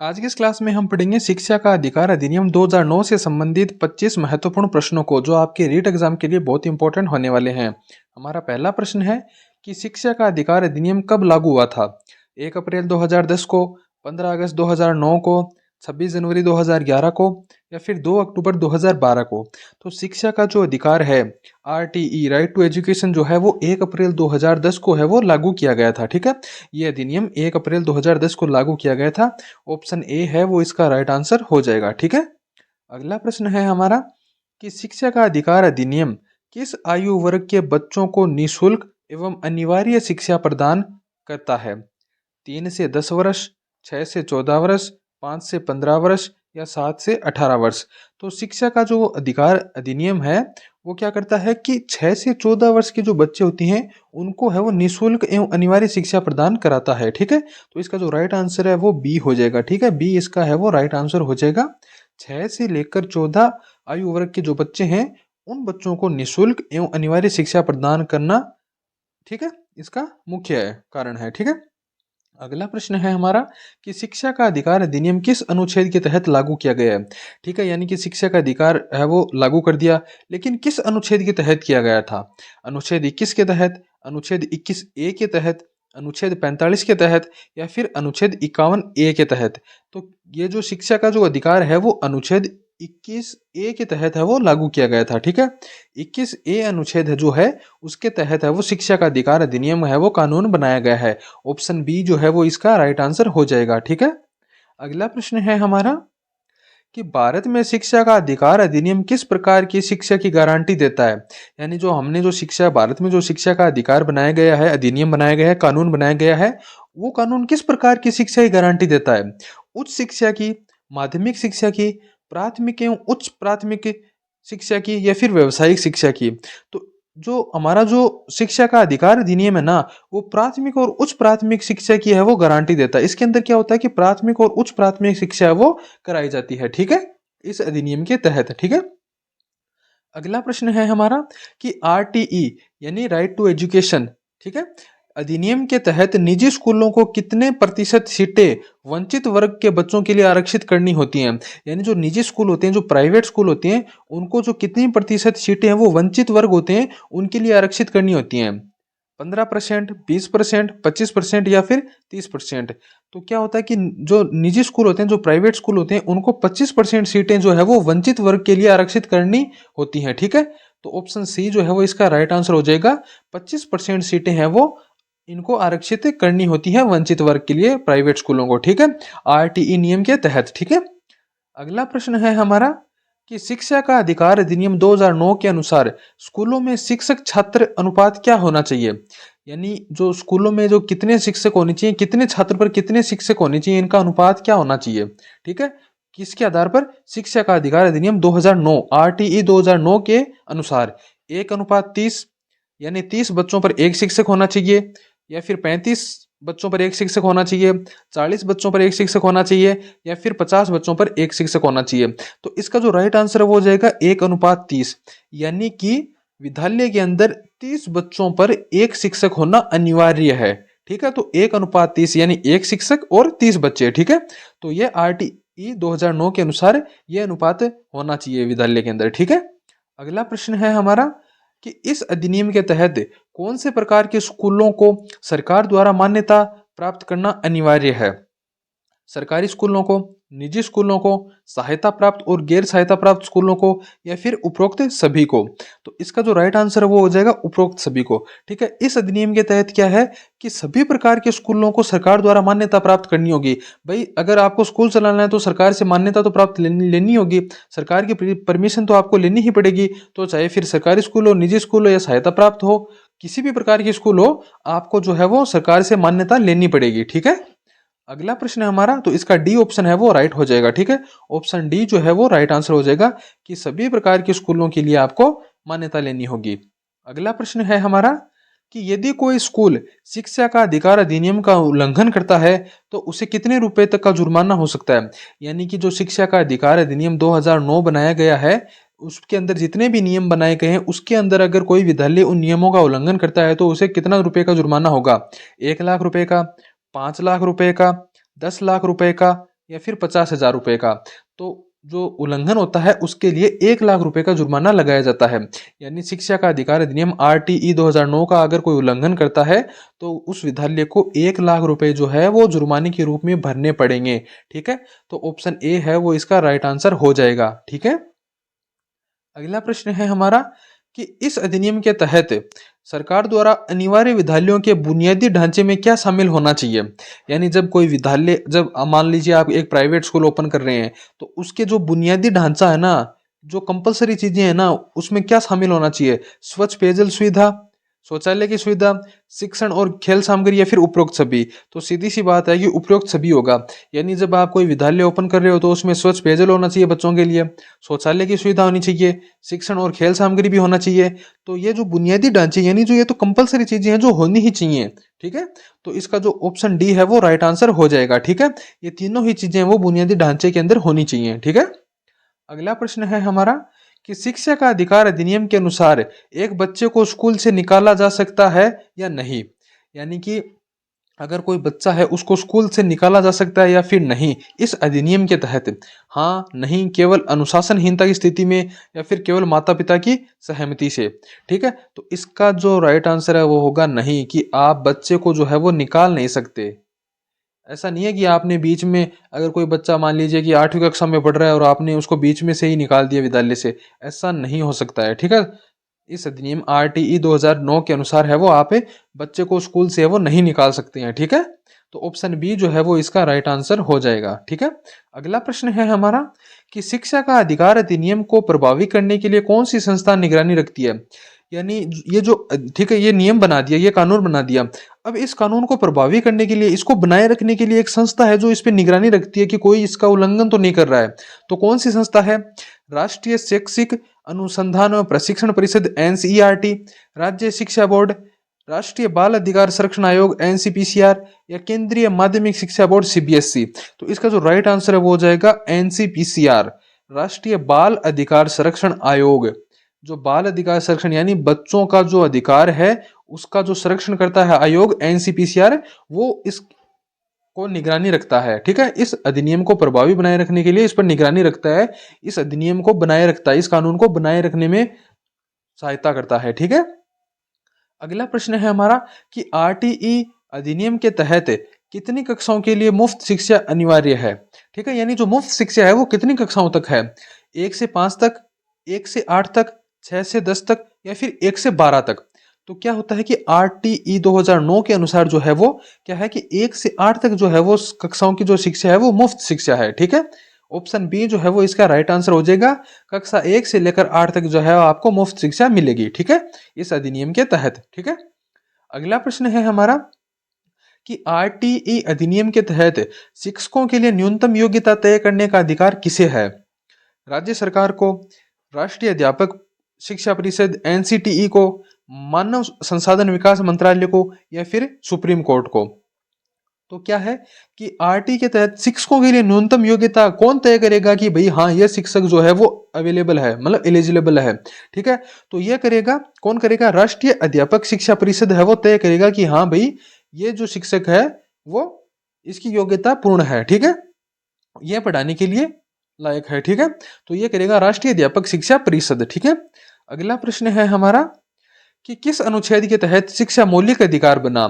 आज की इस क्लास में हम पढ़ेंगे शिक्षा का अधिकार अधिनियम 2009 से संबंधित 25 महत्वपूर्ण प्रश्नों को जो आपके रीट एग्जाम के लिए बहुत इंपॉर्टेंट होने वाले हैं। हमारा पहला प्रश्न है कि शिक्षा का अधिकार अधिनियम कब लागू हुआ था। 1 अप्रैल 2010 को, 15 अगस्त 2009 को, 26 जनवरी 2011 को या फिर 2 अक्टूबर 2012 को। तो शिक्षा का जो अधिकार है RTE राइट टू एजुकेशन जो है वो 1 अप्रैल 2010 को है वो लागू किया गया था। ठीक है, ये अधिनियम 1 अप्रैल 2010 को लागू किया गया था। ऑप्शन ए है वो इसका राइट आंसर हो जाएगा। ठीक है, अगला प्रश्न है हमारा कि शिक्षा का अधिकार अधिनियम किस आयु वर्ग के बच्चों को निशुल्क एवं अनिवार्य शिक्षा प्रदान करता है। 3 से 10 वर्ष, 6 से 14 वर्ष, 5 से 15 वर्ष या 7 से 18 वर्ष। तो शिक्षा का जो अधिकार अधिनियम है वो क्या करता है कि 6 से 14 वर्ष के जो बच्चे होते हैं उनको है वो निशुल्क एवं अनिवार्य शिक्षा प्रदान कराता है। ठीक है, तो इसका जो राइट आंसर है वो बी हो जाएगा। ठीक है, बी इसका है वो राइट आंसर हो जाएगा। 6 से लेकर 14 आयु वर्ग के जो बच्चे हैं उन बच्चों को निशुल्क एवं अनिवार्य शिक्षा प्रदान करना, ठीक है, इसका मुख्य कारण है। ठीक है, अगला प्रश्न है हमारा कि शिक्षा का अधिकार अधिनियम किस अनुच्छेद के तहत लागू किया गया है। ठीक है, यानी कि शिक्षा का अधिकार है वो लागू कर दिया, लेकिन किस अनुच्छेद के तहत किया गया था। अनुच्छेद 21 के तहत, अनुच्छेद 21A के तहत, अनुच्छेद 45 के तहत या फिर अनुच्छेद 51A के तहत। तो ये जो शिक्षा का जो अधिकार है वो अनुच्छेद 21A के तहत है वो लागू किया गया था। ठीक है, 21A अनुच्छेद है जो है उसके तहत है वो शिक्षा का अधिकार अधिनियम है वो कानून बनाया गया है। ऑप्शन बी जो है वो इसका राइट आंसर हो जाएगा। ठीक है, अगला प्रश्न है हमारा कि भारत में शिक्षा का अधिकार अधिनियम किस प्रकार की शिक्षा की गारंटी देता है। यानी जो हमने जो शिक्षा भारत में जो शिक्षा का अधिकार बनाया गया है, अधिनियम बनाया गया है, कानून बनाया गया है, वो कानून किस प्रकार की शिक्षा की गारंटी देता है। उच्च शिक्षा की, माध्यमिक शिक्षा की, प्राथमिक एवं उच्च प्राथमिक शिक्षा की या फिर व्यावसायिक शिक्षा की। तो जो हमारा जो शिक्षा का अधिकार अधिनियम है ना, वो प्राथमिक और उच्च प्राथमिक शिक्षा की है वो गारंटी देता है। इसके अंदर क्या होता है कि प्राथमिक और उच्च प्राथमिक शिक्षा है वो कराई जाती है। ठीक है, इस अधिनियम के तहत। ठीक है, अगला प्रश्न है हमारा कि RTE यानी राइट टू एजुकेशन, ठीक है, अधिनियम के तहत निजी स्कूलों को कितने प्रतिशत सीटें वंचित वर्ग के बच्चों के लिए आरक्षित करनी होती हैं। यानी जो निजी स्कूल होते हैं, जो प्राइवेट स्कूल होते हैं, उनको जो कितनी प्रतिशत सीटें हैं वो वंचित वर्ग होते हैं उनके लिए आरक्षित करनी होती हैं। 15%, 20%, 25% या फिर 30%। तो क्या होता है कि जो निजी स्कूल होते हैं, जो प्राइवेट स्कूल होते हैं, उनको 25% सीटें जो है वो वंचित वर्ग के लिए आरक्षित करनी होती हैं। ठीक है, तो ऑप्शन सी जो है वो इसका राइट आंसर हो जाएगा। 25% सीटें हैं वो इनको आरक्षित करनी होती है वंचित वर्ग के लिए, प्राइवेट स्कूलों को। ठीक है, RTE नियम के तहत। ठीक है, अगला प्रश्न है हमारा कि शिक्षा का अधिकार अधिनियम 2009 के अनुसार स्कूलों में शिक्षक छात्र अनुपात क्या होना चाहिए। यानी जो स्कूलों में जो कितने शिक्षक होने चाहिए, कितने छात्र पर कितने शिक्षक होने चाहिए, इनका अनुपात क्या होना चाहिए। ठीक है, किसके आधार पर, शिक्षा का अधिकार अधिनियम 2009 RTE 2009 के अनुसार 1:30, यानी 30 बच्चों पर एक शिक्षक होना चाहिए, या फिर 35 बच्चों पर एक शिक्षक होना चाहिए, 40 बच्चों पर एक शिक्षक होना चाहिए या फिर 50 बच्चों पर एक शिक्षक होना चाहिए। तो इसका जो राइट आंसर है वो हो जाएगा 1:30, यानी कि विद्यालय के अंदर 30 बच्चों पर एक शिक्षक होना अनिवार्य है। ठीक है, तो 1:30 यानी एक शिक्षक और 30 बच्चे। ठीक है, तो ये RTE 2009 के अनुसार ये अनुपात होना चाहिए विद्यालय के अंदर। ठीक है, अगला प्रश्न है हमारा कि इस अधिनियम के तहत कौन से प्रकार के स्कूलों को सरकार द्वारा मान्यता प्राप्त करना अनिवार्य है। सरकारी स्कूलों को, निजी स्कूलों को, सहायता प्राप्त और गैर सहायता प्राप्त स्कूलों को या फिर उपरोक्त सभी को। तो इसका जो राइट आंसर है वो हो जाएगा उपरोक्त सभी को। ठीक है, इस अधिनियम के तहत क्या है कि सभी प्रकार के स्कूलों को सरकार द्वारा मान्यता प्राप्त करनी होगी। भाई अगर आपको स्कूल चलाना है तो सरकार से मान्यता तो प्राप्त लेनी होगी, सरकार की परमिशन तो आपको लेनी ही पड़ेगी। तो चाहे फिर सरकारी स्कूल हो, निजी स्कूल हो या सहायता प्राप्त हो, किसी भी प्रकार की स्कूल हो, आपको जो है वो सरकार से मान्यता लेनी पड़ेगी। ठीक है, अगला प्रश्न है हमारा, तो इसका डी ऑप्शन है वो राइट हो जाएगा। ठीक है, ऑप्शन डी जो है वो राइट आंसर हो जाएगा कि सभी प्रकार के स्कूलों के लिए आपको मान्यता लेनी होगी। अगला प्रश्न है हमारा कि यदि कोई स्कूल शिक्षा का अधिकार अधिनियम का उल्लंघन करता है तो उसे कितने रुपए तक का जुर्माना हो सकता है। यानी कि जो शिक्षा का अधिकार अधिनियम 2009 बनाया गया है उसके अंदर जितने भी नियम बनाए गए हैं उसके अंदर अगर कोई विद्यालय उन नियमों का उल्लंघन करता है तो उसे कितना रुपए का जुर्माना होगा। 1 लाख रुपए का, 5 लाख रुपए का, 10 लाख रुपए का या फिर 50,000 रुपये का। तो जो उल्लंघन होता है उसके लिए 1 लाख रुपए का जुर्माना लगाया जाता है। यानी शिक्षा का अधिकार अधिनियम आरटीई 2009 का अगर कोई उल्लंघन करता है तो उस विद्यालय को 1 लाख रुपए जो है वो जुर्माने के रूप में भरने पड़ेंगे। ठीक है, तो ऑप्शन ए है वो इसका राइट आंसर हो जाएगा। ठीक है, अगला प्रश्न है हमारा कि इस अधिनियम के तहत सरकार द्वारा अनिवार्य विद्यालयों के बुनियादी ढांचे में क्या शामिल होना चाहिए। यानी जब कोई विद्यालय, जब मान लीजिए आप एक प्राइवेट स्कूल ओपन कर रहे हैं तो उसके जो बुनियादी ढांचा है ना, जो कंपलसरी चीजें हैं ना, उसमें क्या शामिल होना चाहिए। स्वच्छ पेयजल सुविधा, शौचालय की सुविधा, शिक्षण और खेल सामग्री या फिर उपरोक्त सभी। तो सीधी सी बात है कि उपरोक्त सभी होगा। यानी जब आप कोई विद्यालय ओपन कर रहे हो तो उसमें स्वच्छ पेयजल होना चाहिए बच्चों के लिए, शौचालय की सुविधा होनी चाहिए, शिक्षण और खेल सामग्री भी होना चाहिए। तो ये जो बुनियादी ढांचे यानी जो ये तो कंपलसरी चीजें हैं जो होनी ही चाहिए। ठीक है, तो इसका जो ऑप्शन डी है वो राइट आंसर हो जाएगा। ठीक है, ये तीनों ही चीजें वो बुनियादी ढांचे के अंदर होनी चाहिए। ठीक है, अगला प्रश्न है हमारा कि शिक्षा का अधिकार अधिनियम के अनुसार एक बच्चे को स्कूल से निकाला जा सकता है या नहीं। यानी कि अगर कोई बच्चा है उसको स्कूल से निकाला जा सकता है या फिर नहीं इस अधिनियम के तहत। हाँ, नहीं, केवल अनुशासनहीनता की स्थिति में या फिर केवल माता पिता की सहमति से। ठीक है, तो इसका जो राइट आंसर है वो होगा नहीं, कि आप बच्चे को जो है वो निकाल नहीं सकते। ऐसा नहीं है कि आपने बीच में, अगर कोई बच्चा मान लीजिए कि 8वीं कक्षा में पढ़ रहा है और आपने उसको बीच में से ही निकाल दिया विद्यालय से, ऐसा नहीं हो सकता है। ठीक है, इस अधिनियम आरटीई 2009 के अनुसार है वो आप बच्चे को स्कूल से है वो नहीं निकाल सकते हैं। ठीक है, तो ऑप्शन बी जो है वो इसका राइट आंसर हो जाएगा। ठीक है, अगला प्रश्न है हमारा कि शिक्षा का अधिकार अधिनियम को प्रभावी करने के लिए कौन सी संस्था निगरानी रखती है। यानी ये जो, ठीक है, ये नियम बना दिया, ये कानून बना दिया, अब इस कानून को प्रभावी करने के लिए, इसको बनाए रखने के लिए एक संस्था है जो इस पे निगरानी रखती है कि कोई इसका उल्लंघन तो नहीं कर रहा है। तो कौन सी संस्था है। राष्ट्रीय शैक्षिक अनुसंधान एवं प्रशिक्षण परिषद एनसीईआरटी, राज्य शिक्षा बोर्ड, राष्ट्रीय बाल अधिकार संरक्षण आयोग एनसीपीसीआर, या केंद्रीय माध्यमिक शिक्षा बोर्ड सीबीएसई। तो इसका जो राइट आंसर है वो हो जाएगा एनसीपीसीआर, राष्ट्रीय बाल अधिकार संरक्षण आयोग। जो बाल अधिकार संरक्षण यानी बच्चों का जो अधिकार है उसका जो संरक्षण करता है आयोग एनसीपीसीआर, वो इस को निगरानी रखता है। ठीक है, इस अधिनियम को प्रभावी बनाए रखने के लिए इस पर निगरानी रखता है, इस अधिनियम को बनाए रखता है, इस कानून को बनाए रखने में सहायता करता है। ठीक है, अगला प्रश्न है हमारा कि आरटीई अधिनियम के तहत कितनी कक्षाओं के लिए मुफ्त शिक्षा अनिवार्य है। ठीक है, यानी जो मुफ्त शिक्षा है वो कितनी कक्षाओं तक है। 1 से 5 तक, 1 से 8 तक, 6 से 10 तक, या फिर 1 से 12 तक। तो क्या होता है कि आरटीई 2009 के अनुसार जो है वो क्या है कि 1 से 8 तक जो है वो कक्षाओं की जो शिक्षा है वो मुफ्त शिक्षा है। ठीक है, ऑप्शन बी जो है वो इसका राइट आंसर हो जाएगा। कक्षा 1 से लेकर 8 तक जो है आपको मुफ्त शिक्षा मिलेगी। ठीक है, इस अधिनियम के तहत। ठीक है, अगला प्रश्न है हमारा कि आरटीई अधिनियम के तहत शिक्षकों के लिए न्यूनतम योग्यता तय करने का अधिकार किसे है। राज्य सरकार को, राष्ट्रीय अध्यापक शिक्षा परिषद एनसीटीई को, मानव संसाधन विकास मंत्रालय को, या फिर सुप्रीम कोर्ट को। तो क्या है कि आरटी के तहत शिक्षकों के लिए न्यूनतम योग्यता कौन तय करेगा कि भाई हाँ ये शिक्षक जो है वो अवेलेबल है, मतलब एलिजिबल है। ठीक है, तो ये करेगा, कौन करेगा, राष्ट्रीय अध्यापक शिक्षा परिषद है वो तय करेगा कि हाँ भाई ये जो शिक्षक है वो इसकी योग्यता पूर्ण है। ठीक है, यह पढ़ाने के लिए लायक है। ठीक है, तो ये करेगा राष्ट्रीय अध्यापक शिक्षा परिषद। ठीक है, अगला प्रश्न है हमारा कि किस अनुच्छेद के तहत शिक्षा मौलिक अधिकार बना।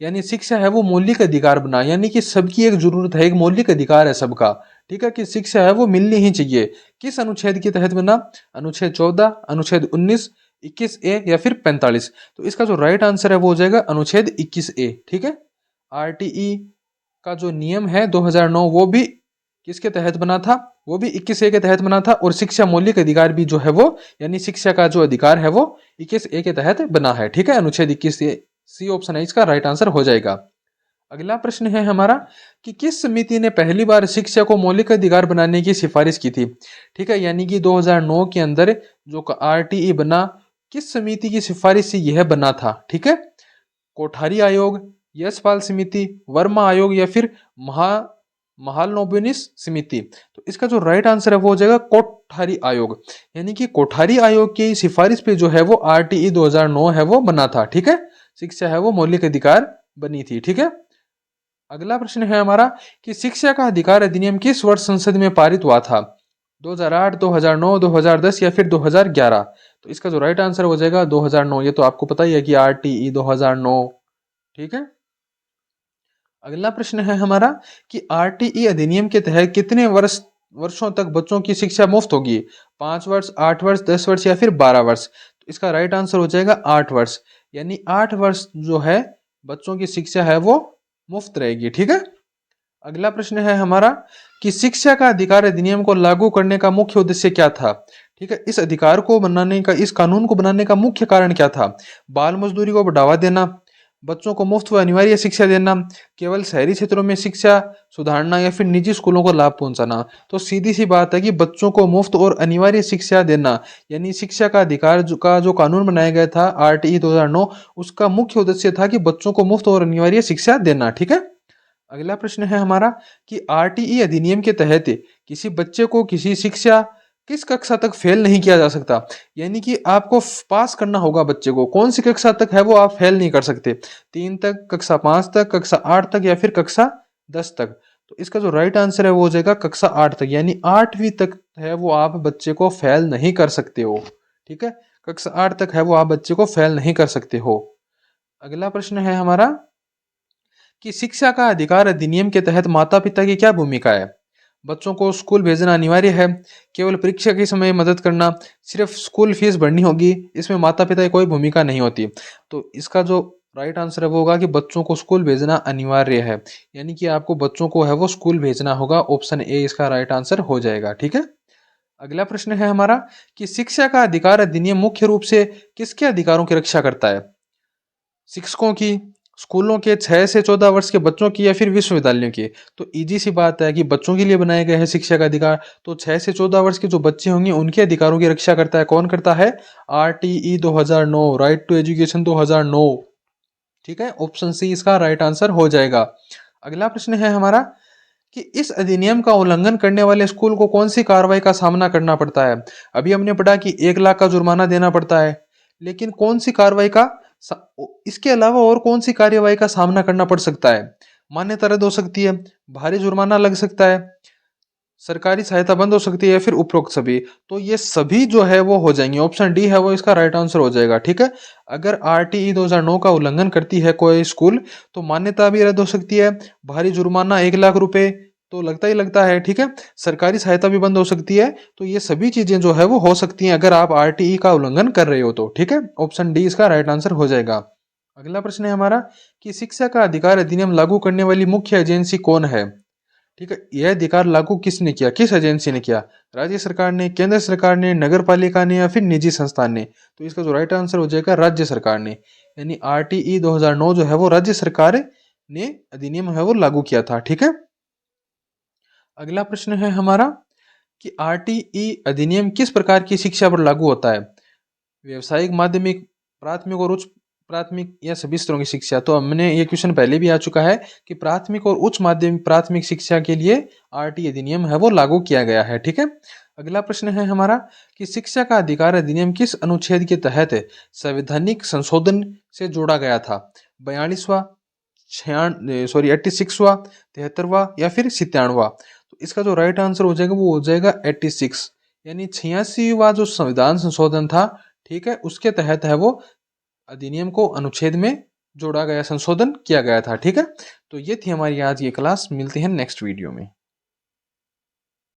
यानी शिक्षा है वो मौलिक अधिकार बना, यानी कि सबकी एक जरूरत है, एक मौलिक अधिकार है सबका। ठीक है, कि शिक्षा है वो मिलनी ही चाहिए। किस अनुच्छेद के तहत बना। अनुच्छेद 14, अनुच्छेद 19, 21A या फिर 45। तो इसका जो राइट आंसर है वो हो जाएगा अनुच्छेद 21A। ठीक है, आरटीई का जो नियम है 2009 वो भी किसके तहत बना था, वो भी 21A के तहत बना था। और शिक्षा मौलिक अधिकार भी जो है वो, यानी शिक्षा का जो अधिकार है वो 21A के तहत बना है। ठीक है, अनुच्छेद 21A, सी ऑप्शन है इसका राइट आंसर हो जाएगा। अगला प्रश्न है हमारा कि किस समिति ने पहली बार शिक्षा को मौलिक अधिकार बनाने की सिफारिश की थी। ठीक है, यानी कि 2009 के अंदर जो आरटीई बना, किस समिति की सिफारिश से यह बना था। ठीक है, कोठारी आयोग, यशपाल समिति, वर्मा आयोग, या फिर महालनोबिस समिति। तो इसका जो राइट आंसर है वो हो जाएगा कोठारी आयोग। यानी कि कोठारी आयोग की सिफारिश पे जो है वो आरटीई 2009 है वो बना था। ठीक है, शिक्षा है वो मौलिक अधिकार बनी थी। ठीक है, अगला प्रश्न है हमारा कि शिक्षा का अधिकार अधिनियम किस वर्ष संसद में पारित हुआ था? 2008, 2009, 2010 या फिर 2011? तो इसका जो राइट आंसर हो जाएगा 2009। ये तो आपको पता ही है कि आरटीई 2009। ठीक है। अगला प्रश्न है हमारा कि आरटीई अधिनियम के तहत कितने वर्षों तक बच्चों की शिक्षा मुफ्त होगी? 5 वर्ष, 8 वर्ष, 10 वर्ष या फिर 12 वर्ष? तो इसका राइट आंसर हो जाएगा 8 वर्ष। यानी 8 वर्ष जो है बच्चों की शिक्षा है वो मुफ्त रहेगी। ठीक है। अगला प्रश्न है हमारा कि शिक्षा का अधिकार अधिनियम को लागू करने का मुख्य उद्देश्य क्या था? ठीक है। इस अधिकार को बनाने का, इस कानून को बनाने का मुख्य कारण क्या था? बाल मजदूरी को बढ़ावा देना, बच्चों को मुफ्त व अनिवार्य शिक्षा देना, केवल शहरी क्षेत्रों में शिक्षा सुधारना या फिर निजी स्कूलों को लाभ पहुंचाना? तो सीधी सी बात है कि बच्चों को मुफ्त और अनिवार्य शिक्षा देना, यानी शिक्षा का अधिकार का जो कानून बनाया गया था आरटीई 2009, उसका मुख्य उद्देश्य था कि बच्चों को मुफ्त और अनिवार्य शिक्षा देना। ठीक है। अगला प्रश्न है हमारा कि आरटीई अधिनियम के तहत किसी बच्चे को किसी शिक्षा किस कक्षा तक फेल नहीं किया जा सकता? यानी कि आपको पास करना होगा बच्चे को, कौन सी कक्षा तक है वो आप फेल नहीं कर सकते? 3 तक, कक्षा 5 तक, कक्षा 8 तक या फिर कक्षा 10 तक? तो इसका जो राइट आंसर है वो हो जाएगा कक्षा 8 तक, यानी 8वीं तक है वो आप बच्चे को फेल नहीं कर सकते हो। ठीक है। कक्षा 8 तक है वो आप बच्चे को फेल नहीं कर सकते हो। अगला प्रश्न है हमारा कि शिक्षा का अधिकार अधिनियम के तहत माता पिता की क्या भूमिका है? बच्चों को स्कूल भेजना अनिवार्य है, केवल परीक्षा के समय मदद करना, सिर्फ स्कूल फीस भरनी होगी, इसमें माता पिता की कोई भूमिका नहीं होती? तो इसका जो राइट आंसर है वो होगा कि बच्चों को स्कूल भेजना अनिवार्य है, यानी कि आपको बच्चों को है वो स्कूल भेजना होगा। ऑप्शन ए इसका राइट आंसर हो जाएगा। ठीक है। अगला प्रश्न है हमारा कि शिक्षा का अधिकार अधिनियम मुख्य रूप से किसके अधिकारों की रक्षा करता है? शिक्षकों की, स्कूलों के 6 से 14 वर्ष के बच्चों की या फिर विश्वविद्यालयों की? तो इजी सी बात है कि बच्चों के लिए बनाए गए हैं शिक्षा का अधिकार, तो 6 से 14 वर्ष के जो बच्चे होंगे उनके अधिकारों की रक्षा करता है। कौन करता है? RTE 2009, right to education 2009। ठीक है। ऑप्शन सी इसका राइट आंसर हो जाएगा। अगला प्रश्न है हमारा कि इस अधिनियम का उल्लंघन करने वाले स्कूल को कौन सी कार्रवाई का सामना करना पड़ता है? अभी हमने पढ़ा कि 1 लाख का जुर्माना देना पड़ता है, लेकिन कौन सी कार्रवाई का इसके अलावा और कौन सी कार्यवाही का सामना करना पड़ सकता है? मान्यता रद्द हो सकती है, भारी जुर्माना लग सकता है, सरकारी सहायता बंद हो सकती है या फिर उपरोक्त सभी? तो ये सभी जो है वो हो जाएंगे। ऑप्शन डी है वो इसका राइट आंसर हो जाएगा। ठीक है। अगर आरटीई 2009 का उल्लंघन करती है कोई स्कूल तो मान्यता भी रद्द हो सकती है, भारी जुर्माना 1 लाख रुपए तो लगता ही लगता है। ठीक है। सरकारी सहायता भी बंद हो सकती है। तो ये सभी चीजें जो है वो हो सकती हैं अगर आप आरटीई का उल्लंघन कर रहे हो तो। ठीक है। ऑप्शन डी इसका राइट आंसर हो जाएगा। अगला प्रश्न है हमारा कि शिक्षा का अधिकार अधिनियम लागू करने वाली मुख्य एजेंसी कौन है? ठीक है। यह अधिकार लागू किसने किया, किस एजेंसी ने किया? राज्य सरकार ने, केंद्र सरकार ने, नगर पालिका ने या फिर निजी संस्थान ने? तो इसका जो राइट आंसर हो जाएगा राज्य सरकार ने, यानी आरटीई 2009 जो है वो राज्य सरकार ने अधिनियम है वो लागू किया था। ठीक है। अगला प्रश्न है हमारा कि आरटीई अधिनियम किस प्रकार की शिक्षा पर लागू होता है? व्यवसायिक, माध्यमिक, प्राथमिक और उच्च प्राथमिक या सभी स्तरों की शिक्षा? तो हमने ये क्वेश्चन पहले भी आ चुका है कि प्राथमिक और उच्च माध्यमिक प्राथमिक शिक्षा के लिए आरटी अधिनियम है वो लागू किया गया है। ठीक है। अगला प्रश्न है हमारा कि शिक्षा का अधिकार अधिनियम किस अनुच्छेद के तहत संवैधानिक संशोधन से जोड़ा गया था? 42वां, 86वां, 73वां या फिर 97वां? तो इसका जो राइट आंसर हो जाएगा वो हो जाएगा 86, यानी 86वां जो संविधान संशोधन था। ठीक है। उसके तहत है वो अधिनियम को अनुच्छेद में जोड़ा गया, संशोधन किया गया था। ठीक है। तो ये थी हमारी आज की क्लास। मिलते हैं नेक्स्ट वीडियो में।